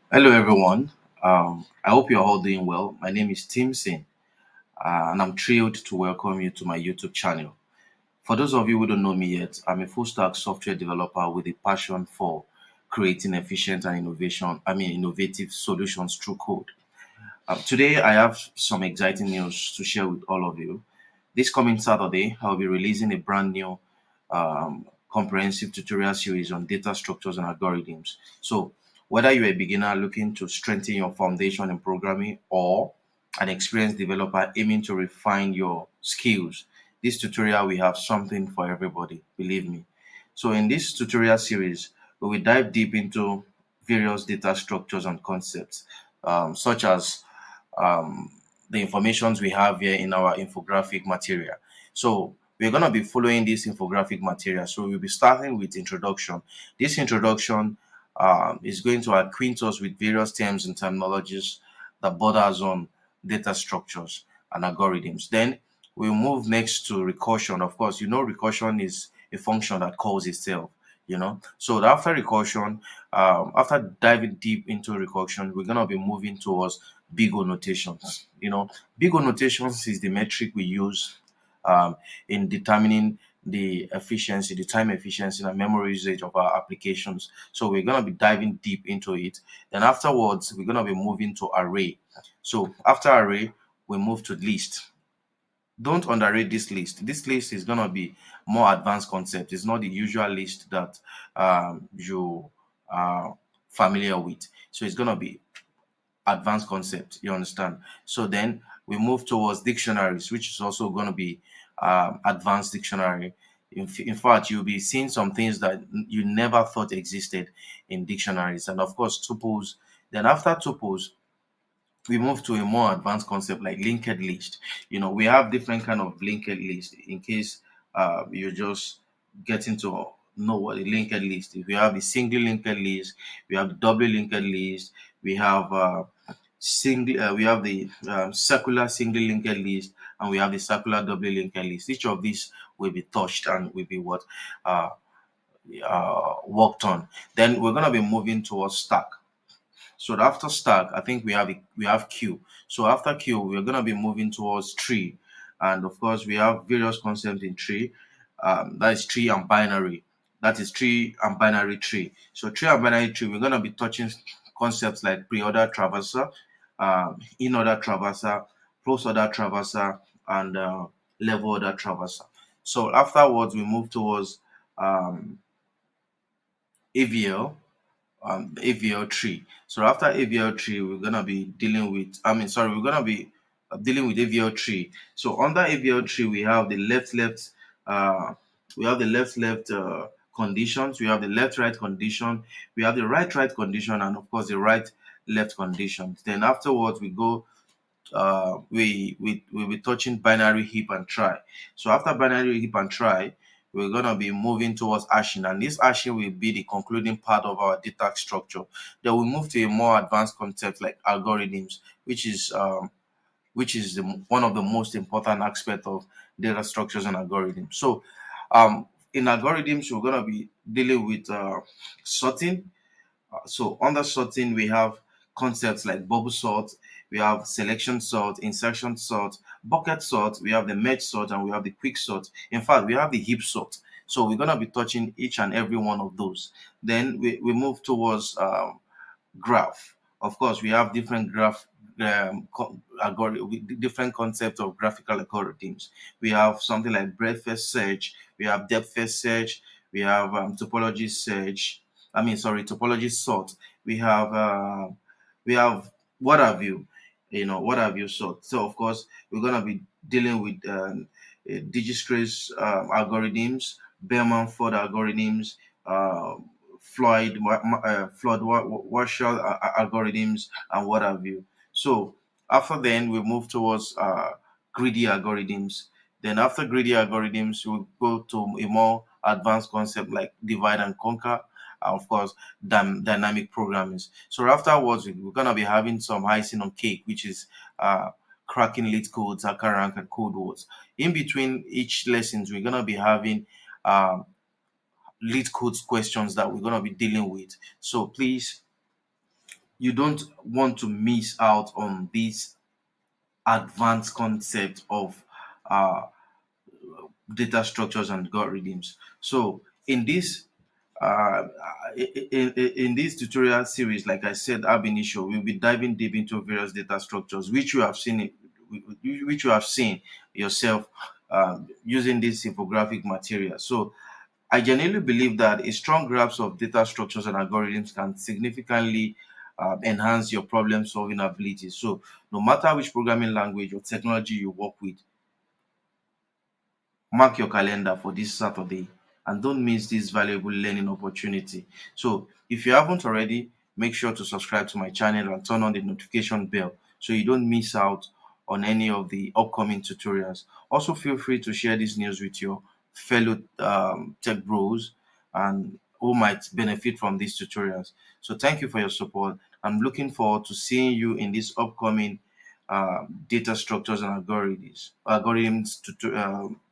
Hello, everyone. I hope you're all doing well. My name is Tim Sin, and I'm thrilled to welcome you to my YouTube channel. For those of you who don't know me yet, I'm a full stack software developer with a passion for creating efficient and innovative solutions through code. Today, I have some exciting news to share with all of you. This coming Saturday, I'll be releasing a brand new comprehensive tutorial series on data structures and algorithms. So, whether you're a beginner looking to strengthen your foundation in programming or an experienced developer aiming to refine your skills, this tutorial will have something for everybody, believe me. So, in this tutorial series, we will dive deep into various data structures and concepts, such as um, the informations we have here in our infographic material. So we're going to be following this infographic material. So we'll be starting with introduction. This introduction is going to acquaint us with various terms and terminologies that borders on data structures and algorithms. Then we'll move next to recursion. Of course, recursion is a function that calls itself. So after recursion, after diving deep into recursion, we're gonna be moving towards big O notations. Big O notations is the metric we use in determining the time efficiency, and memory usage of our applications. So we're gonna be diving deep into it. Then afterwards, we're gonna be moving to array. So after array, we move to list. Don't underrate this list. This list is gonna be more advanced concept. It's not the usual list that you are familiar with. So it's gonna be advanced concept. You understand? So then we move towards dictionaries, which is also going to be advanced dictionary. In fact, you'll be seeing some things that you never thought existed in dictionaries, and of course, tuples. Then after tuples, we move to a more advanced concept like linked list. We have different kind of linked list in case you're just getting to know what a linked list is. We have the single linked list, we have the double linked list, we have we have the circular single linked list, and we have the circular double linked list. Each of these will be touched and will be what uh, worked on. Then we're gonna be moving towards stack. So after stack, I think we have queue. So after queue, we're gonna be moving towards tree, and of course we have various concepts in tree. That is tree and binary. That is tree and binary tree. So tree and binary tree, we're gonna be touching concepts like pre-order traversal, in-order traversal, post-order traversal, and level order traversal. So afterwards, we move towards um, AVL, AVL tree. So after AVL tree, we're gonna be dealing with. We're gonna be dealing with AVL tree. So under AVL tree, we have the left uh, we have the left conditions. We have the left right condition. We have the right condition, and of course the right left condition. Then afterwards, we'll be touching binary heap and try. So after binary heap and try, we're gonna be moving towards hashing, and this hashing will be the concluding part of our data structure. Then we move to a more advanced concept like algorithms, which is one of the most important aspects of data structures and algorithms. So in algorithms, we're gonna be dealing with sorting. So under sorting, we have concepts like bubble sort, we have selection sort, insertion sort, bucket sort, we have the merge sort, and we have the quick sort. In fact, we have the heap sort. So we're gonna be touching each and every one of those. Then we move towards graph. Of course, we have different different concepts of graphical algorithms. We have something like breadth first search, we have depth first search, we have topology search. Topology sort. We have what have you, what have you sort. So of course, we're gonna be dealing with Dijistra's algorithms, Bellman-Ford algorithms, uh, Floyd-Warshall algorithms, and what have you. So after then, we move towards greedy algorithms. Then after greedy algorithms, we'll go to a more advanced concept like divide and conquer, and of course, dynamic programming. So afterwards, we're gonna be having some icing on cake, which is cracking lead codes, hacker rank, and code words. In between each lessons, we're gonna be having um, lead codes questions that we're going to be dealing with. So please you don't want to miss out on this advanced concept of uh, data structures and algorithms. So in this uh, in this tutorial series, like I said, ab initio, we'll be diving deep into various data structures, which you have seen yourself using this infographic material. So I genuinely believe that a strong grasp of data structures and algorithms can significantly enhance your problem solving abilities. So, no matter which programming language or technology you work with, mark your calendar for this Saturday and don't miss this valuable learning opportunity. So, if you haven't already, make sure to subscribe to my channel and turn on the notification bell so you don't miss out on any of the upcoming tutorials. Also, feel free to share this news with your fellow tech bros and who might benefit from these tutorials. So, thank you for your support. I'm looking forward to seeing you in this upcoming data structures and algorithms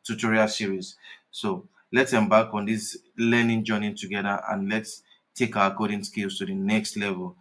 tutorial series. So let's embark on this learning journey together and let's take our coding skills to the next level.